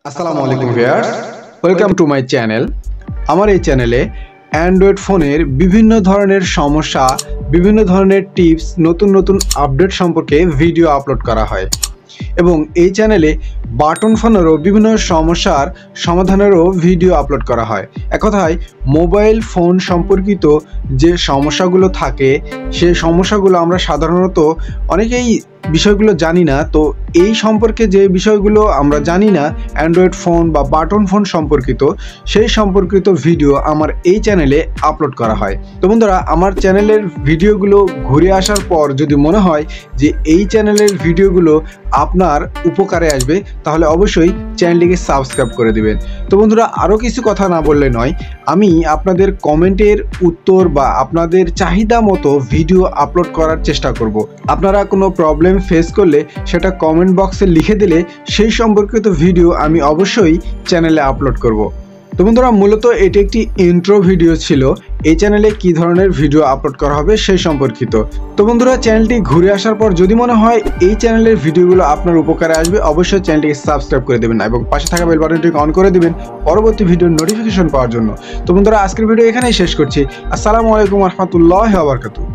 আসসালামু আলাইকুম viewers, welcome to my channel. আমার এই চ্যানেলে অ্যান্ড্রয়েড ফোনের বিভিন্ন ধরনের সমস্যা, বিভিন্ন ধরনের টিপস, নতুন নতুন আপডেট সম্পর্কে ভিডিও আপলোড করা হয় এবং এই চ্যানেলে বাটন ফোনেরও বিভিন্ন সমস্যার সমাধানেরও ভিডিও আপলোড করা হয়। এক কথায় মোবাইল ফোন সম্পর্কিত যে সমস্যাগুলো থাকে সেই সমস্যাগুলো আমরা সাধারণত অনেকেই বিষয়গুলো জানি না। তো এই সম্পর্কে যে বিষয়গুলো আমরা জানি না অ্যান্ড্রয়েড ফোন বা বাটন ফোন সম্পর্কিত, সেই সম্পর্কিত ভিডিও আমার এই চ্যানেলে আপলোড করা হয়। তো বন্ধুরা, আমার চ্যানেলের ভিডিওগুলো ঘুরে আসার পর যদি মনে হয় যে এই চ্যানেলের ভিডিওগুলো আপনার উপকারে আসবে, তাহলে অবশ্যই চ্যানেলটিকে সাবস্ক্রাইব করে দিবেন। তো বন্ধুরা, আরও কিছু কথা না বললে নয়, আমি আপনাদের কমেন্টের উত্তর বা আপনাদের চাহিদা মতো ভিডিও আপলোড করার চেষ্টা করব। আপনারা কোনো প্রবলেম ফেস করলে সেটা কমেন্ট বক্সে লিখে দিলে সেই সম্পর্কিত ভিডিও আমি অবশ্যই চ্যানেলে আপলোড করব। তো বন্ধুরা, মূলত এটি একটি ইন্ট্রো ভিডিও ছিল এই চ্যানেলে কী ধরনের ভিডিও আপলোড করা হবে সেই সম্পর্কিত। তো বন্ধুরা, চ্যানেলটি ঘুরে আসার পর যদি মনে হয় এই চ্যানেলের ভিডিওগুলো আপনার উপকারে আসবে, অবশ্যই চ্যানেলটিকে সাবস্ক্রাইব করে দেবেন এবং পাশে থাকা বেল বাটনটিকে অন করে দিবেন পরবর্তী ভিডিওর নোটিফিকেশন পাওয়ার জন্য। তো বন্ধুরা, আজকের ভিডিও এখানেই শেষ করছি। আসসালামু আলাইকুম ওয়া রাহমাতুল্লাহি ওয়া বারাকাতুহু।